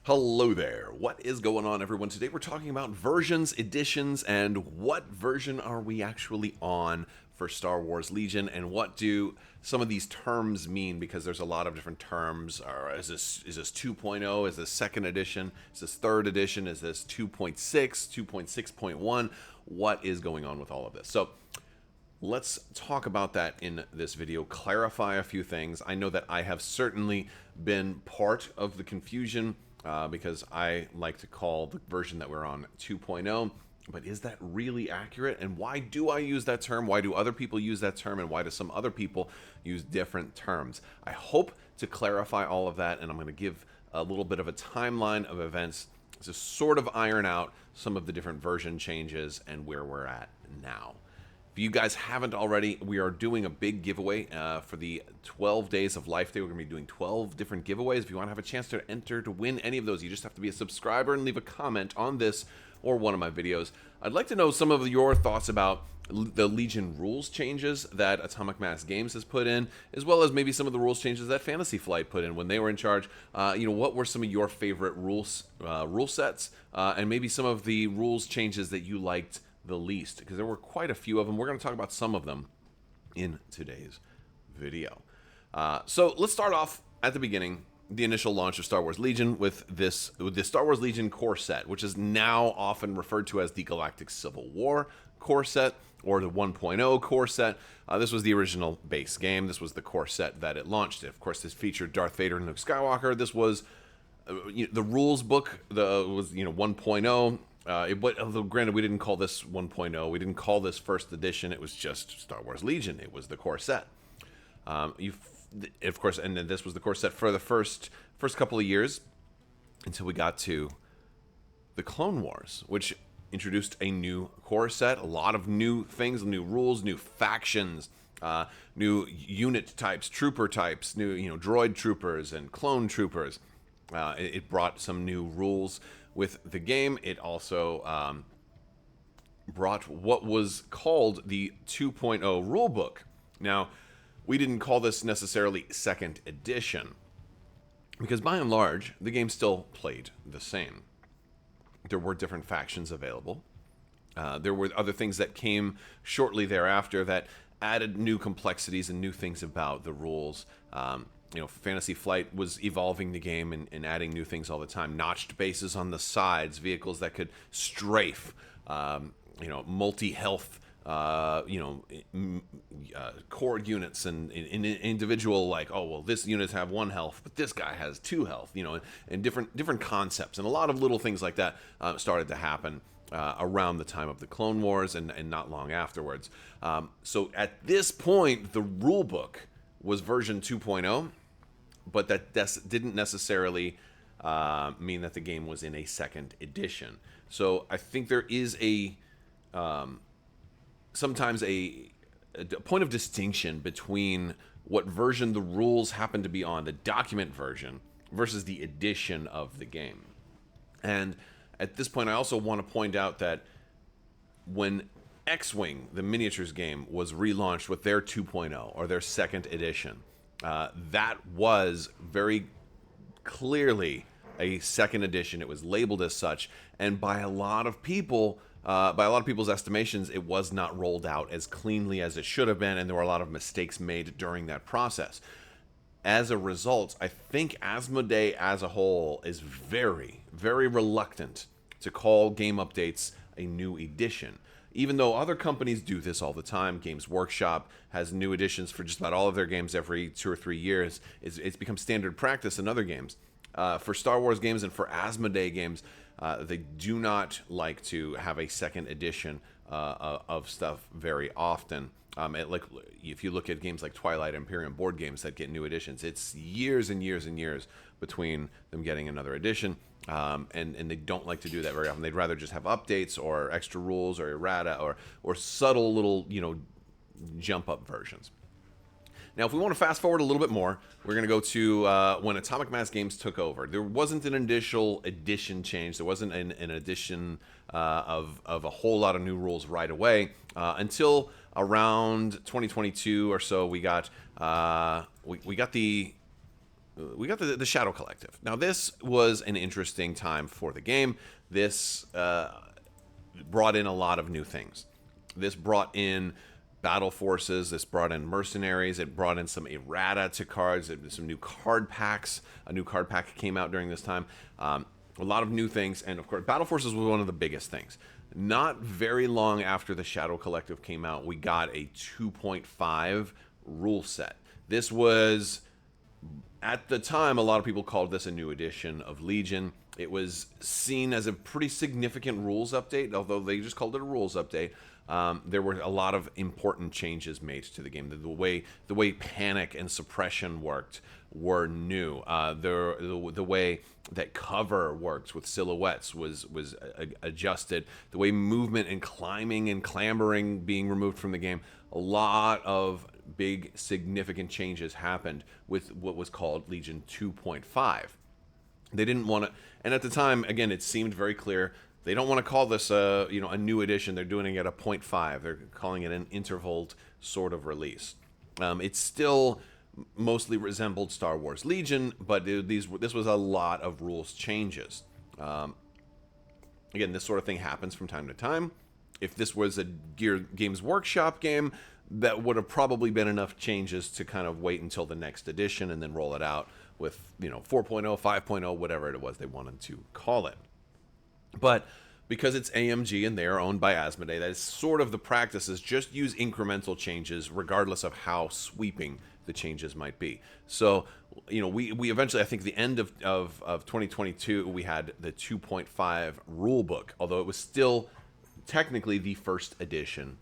Hello there. What is going on, everyone? Today we're talking about versions, editions, and what version are we actually on for Star Wars Legion, and what do some of these terms mean? Because there's a lot of different terms. Is this 2.0? Is this second edition? Is this third edition? Is this 2.6, 2.6.1? What is going on with all of this? So let's talk about that in this video, clarify a few things. I know that I have certainly been part of the confusion because I like to call the version that we're on 2.0, but is that really accurate? And why do I use that term? Why do other people use that term? And why do some other people use different terms? I hope to clarify all of that, and I'm going to give a little bit of a timeline of events to sort of iron out some of the different version changes and where we're at now. If you guys haven't already, we are doing a big giveaway for the 12 Days of Life Day. We're going to be doing 12 different giveaways. If you want to have a chance to enter to win any of those, you just have to be a subscriber and leave a comment on this or one of my videos. I'd like to know some of your thoughts about the Legion rules changes that Atomic Mass Games has put in, as well as maybe some of the rules changes that Fantasy Flight put in when they were in charge. What were some of your favorite rule sets, and maybe some of the rules changes that you liked the least, because there were quite a few of them. We're going to talk about some of them in today's video. So let's start off at the beginning, the initial launch of Star Wars Legion with the Star Wars Legion core set, which is now often referred to as the Galactic Civil War core set or the 1.0 core set. This was the original base game. This was the core set that it launched. Of course, this featured Darth Vader and Luke Skywalker. This was the rules book. Was 1.0. Although granted, we didn't call this 1.0. We didn't call this first edition. It was just Star Wars Legion. It was the core set. Of course, and then this was the core set for the first couple of years until we got to the Clone Wars, which introduced a new core set, a lot of new things, new rules, new factions, new unit types, trooper types, new droid troopers and clone troopers. It brought some new rules with the game. It also brought what was called the 2.0 rulebook. Now, we didn't call this necessarily second edition because by and large, the game still played the same. There were different factions available. There were other things that came shortly thereafter that added new complexities and new things about the rules. Fantasy Flight was evolving the game and adding new things all the time. Notched bases on the sides, vehicles that could strafe, multi-health, core units and individual, this unit have 1 health, but this guy has 2 health, and different concepts. And a lot of little things like that started to happen around the time of the Clone Wars and not long afterwards. So at this point, the rule book was version 2.0. But that didn't necessarily mean that the game was in a second edition. So I think there is sometimes a point of distinction between what version the rules happen to be on, the document version, versus the edition of the game. And at this point, I also want to point out that when X-Wing, the miniatures game, was relaunched with their 2.0 or their second edition, that was very clearly a second edition. It was labeled as such, and by a lot of people's estimations, it was not rolled out as cleanly as it should have been, and there were a lot of mistakes made during that process. As a result, I think Asmodee as a whole is very, very reluctant to call game updates a new edition. Even though other companies do this all the time, Games Workshop has new editions for just about all of their games every 2 or 3 years. It's become standard practice in other games. For Star Wars games and for Asmodee games, they do not like to have a second edition of stuff very often. If you look at games like Twilight Imperium board games that get new editions, it's years and years and years between them getting another edition. And they don't like to do that very often. They'd rather just have updates or extra rules or errata or subtle little, jump up versions. Now, if we want to fast forward a little bit more, we're going to go to when Atomic Mass Games took over. There wasn't an initial edition change. There wasn't an addition of a whole lot of new rules right away until around 2022 or so. We got the we got the Shadow Collective. Now, this was an interesting time for the game. This brought in a lot of new things. This brought in battle forces. This brought in mercenaries. It brought in some errata to cards. Some new card packs. A new card pack came out during this time. A lot of new things. And, of course, battle forces was one of the biggest things. Not very long after the Shadow Collective came out, we got a 2.5 rule set. This was, at the time, a lot of people called this a new edition of Legion. It was seen as a pretty significant rules update, although they just called it a rules update. There were a lot of important changes made to the game. The way panic and suppression worked were new. The way that cover worked with silhouettes was adjusted. The way movement and climbing and clambering being removed from the game. A lot of big significant changes happened with what was called Legion 2.5. They didn't want to, and at the time, again, it seemed very clear they don't want to call this a new edition. They're doing it at a 0.5. They're calling it an interval sort of release. It still mostly resembled Star Wars Legion, but this was a lot of rules changes. Again, this sort of thing happens from time to time. If this was a Games Workshop game, that would have probably been enough changes to kind of wait until the next edition and then roll it out with 4.0, 5.0, whatever it was they wanted to call it. But because it's AMG and they are owned by Asmodee, that is sort of the practice, is just use incremental changes regardless of how sweeping the changes might be. So, we eventually, I think the end of 2022, we had the 2.5 rule book, although it was still technically the first edition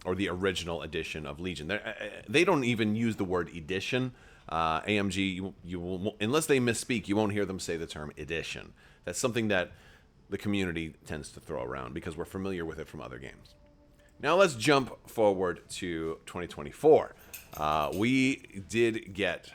or the original edition of Legion. They don't even use the word edition. AMG, you will, unless they misspeak, you won't hear them say the term edition. That's something that the community tends to throw around because we're familiar with it from other games. Now let's jump forward to 2024. We did get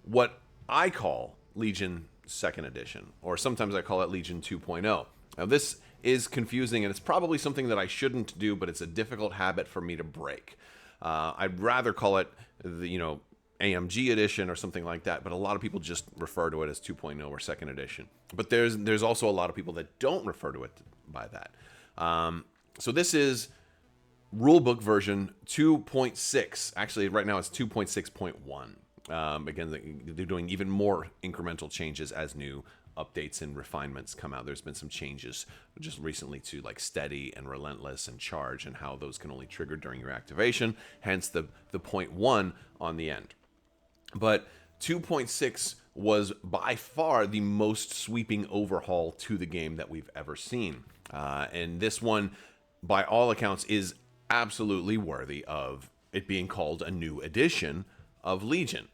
what I call Legion 2nd Edition, or sometimes I call it Legion 2.0. Now this is confusing, and it's probably something that I shouldn't do, but it's a difficult habit for me to break. I'd rather call it the AMG edition or something like that, but a lot of people just refer to it as 2.0 or 2nd edition. But there's also a lot of people that don't refer to it by that. So this is rulebook version 2.6. Actually, right now it's 2.6.1. Again, they're doing even more incremental changes as new updates and refinements come out. There's been some changes just recently to like steady and relentless and charge and how those can only trigger during your activation, hence the 0.1 on the end. But 2.6 was by far the most sweeping overhaul to the game that we've ever seen. And this one, by all accounts, is absolutely worthy of it being called a new edition of Legion.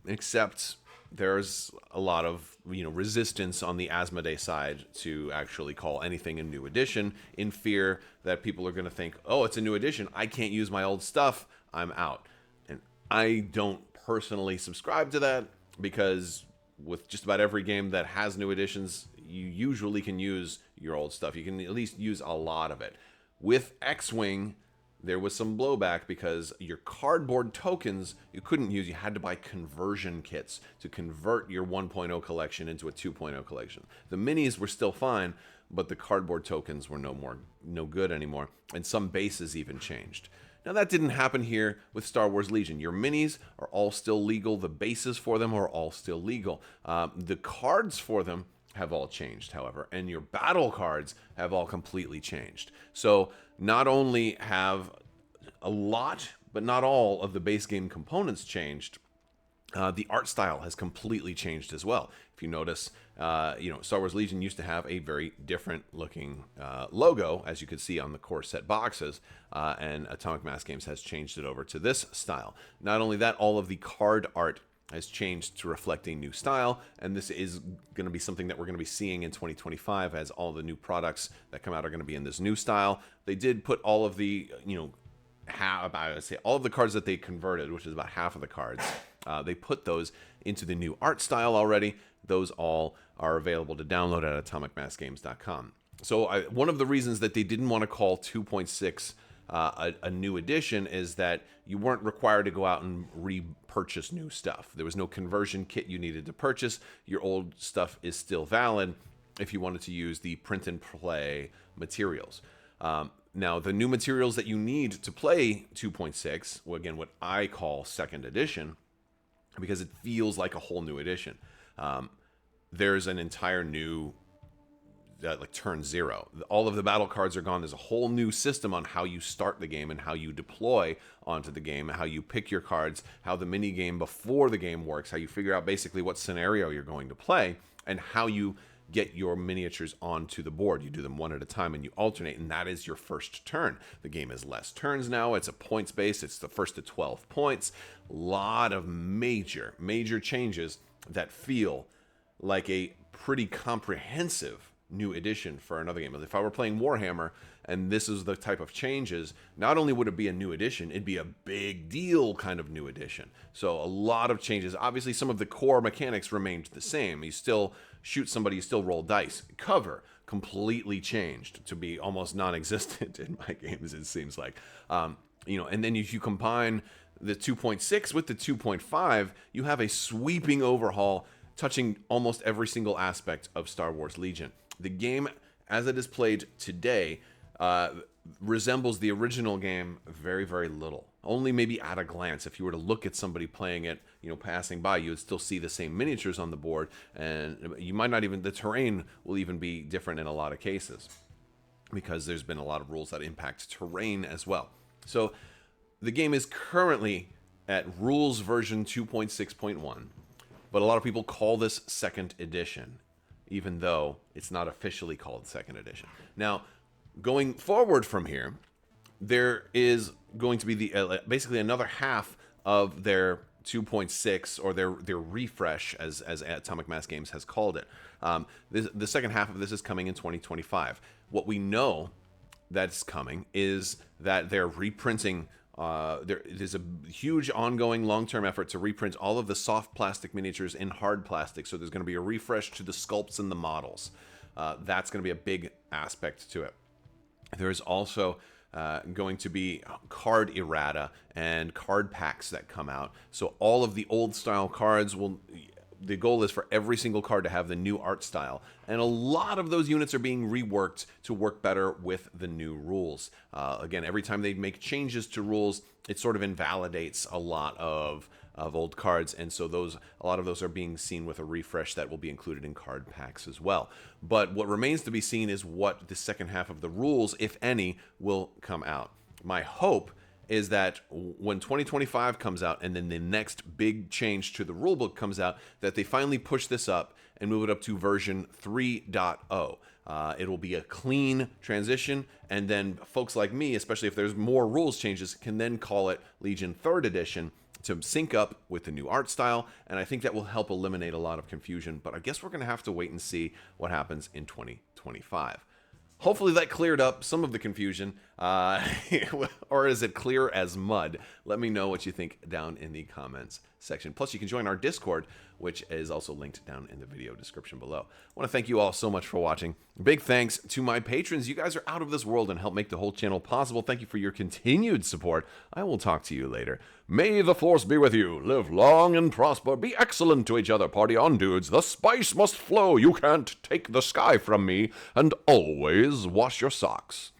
Except there's a lot of resistance on the Asmodee side to actually call anything a new edition, in fear that people are going to think, oh, it's a new edition, I can't use my old stuff, I'm out. And I don't personally subscribe to that, because with just about every game that has new editions, you usually can use your old stuff. You can at least use a lot of it. With X-Wing, there was some blowback because your cardboard tokens you couldn't use. You had to buy conversion kits to convert your 1.0 collection into a 2.0 collection. The minis were still fine, but the cardboard tokens were no good anymore, and some bases even changed. Now that didn't happen here with Star Wars Legion. Your minis are all still legal. The bases for them are all still legal. The cards for them have all changed, however, and your battle cards have all completely changed. So not only have a lot, but not all of the base game components changed, the art style has completely changed as well. If you notice, Star Wars Legion used to have a very different looking logo, as you could see on the core set boxes, and Atomic Mass Games has changed it over to this style. Not only that, all of the card art has changed to reflect a new style, and this is going to be something that we're going to be seeing in 2025 as all the new products that come out are going to be in this new style. They did put all of the, all of the cards that they converted, which is about half of the cards, they put those into the new art style already. Those all are available to download at atomicmassgames.com. So one of the reasons that they didn't want to call 2.6 a new edition is that you weren't required to go out and repurchase new stuff. There was no conversion kit you needed to purchase. Your old stuff is still valid if you wanted to use the print and play materials. Now, the new materials that you need to play 2.6, well, again, what I call second edition, because it feels like a whole new edition. There's an entire new, like turn 0. All of the battle cards are gone. There's a whole new system on how you start the game and how you deploy onto the game, how you pick your cards, how the mini game before the game works, how you figure out basically what scenario you're going to play, and how you get your miniatures onto the board. You do them one at a time and you alternate, and that is your first turn. The game is less turns now. It's a points based. It's the first to 12 points. A lot of major changes that feel like a pretty comprehensive new edition for another game. If I were playing Warhammer and this is the type of changes, not only would it be a new edition, it'd be a big deal kind of new edition. So a lot of changes. Obviously, some of the core mechanics remained the same. You still shoot somebody, you still roll dice. Cover completely changed to be almost non-existent in my games, it seems like. And then if you combine the 2.6 with the 2.5, you have a sweeping overhaul touching almost every single aspect of Star Wars Legion. The game, as it is played today, resembles the original game very, very little. Only maybe at a glance. If you were to look at somebody playing it, passing by, you would still see the same miniatures on the board, and you might not even, the terrain will even be different in a lot of cases, because there's been a lot of rules that impact terrain as well. So the game is currently at rules version 2.6.1, but a lot of people call this second edition, even though it's not officially called second edition. Now, going forward from here, there is going to be the basically another half of their 2.6, or their refresh, as Atomic Mass Games has called it. The second half of this is coming in 2025. What we know that's coming is that they're reprinting. There is a huge ongoing long-term effort to reprint all of the soft plastic miniatures in hard plastic. So there's going to be a refresh to the sculpts and the models. That's going to be a big aspect to it. There's also going to be card errata and card packs that come out. So all of the old style cards will... The goal is for every single card to have the new art style. And a lot of those units are being reworked to work better with the new rules. Again, every time they make changes to rules, it sort of invalidates a lot of old cards. And so a lot of those are being seen with a refresh that will be included in card packs as well. But what remains to be seen is what the second half of the rules, if any, will come out. My hope is that when 2025 comes out and then the next big change to the rulebook comes out, that they finally push this up and move it up to version 3.0. It will be a clean transition, and then folks like me, especially if there's more rules changes, can then call it Legion 3rd Edition to sync up with the new art style, and I think that will help eliminate a lot of confusion, but I guess we're going to have to wait and see what happens in 2025. Hopefully that cleared up some of the confusion, or is it clear as mud? Let me know what you think down in the comments section. Plus, you can join our Discord, which is also linked down in the video description below. I want to thank you all so much for watching. Big thanks to my patrons. You guys are out of this world and help make the whole channel possible. Thank you for your continued support. I will talk to you later. May the force be with you. Live long and prosper. Be excellent to each other. Party on, dudes. The spice must flow. You can't take the sky from me. And always wash your socks.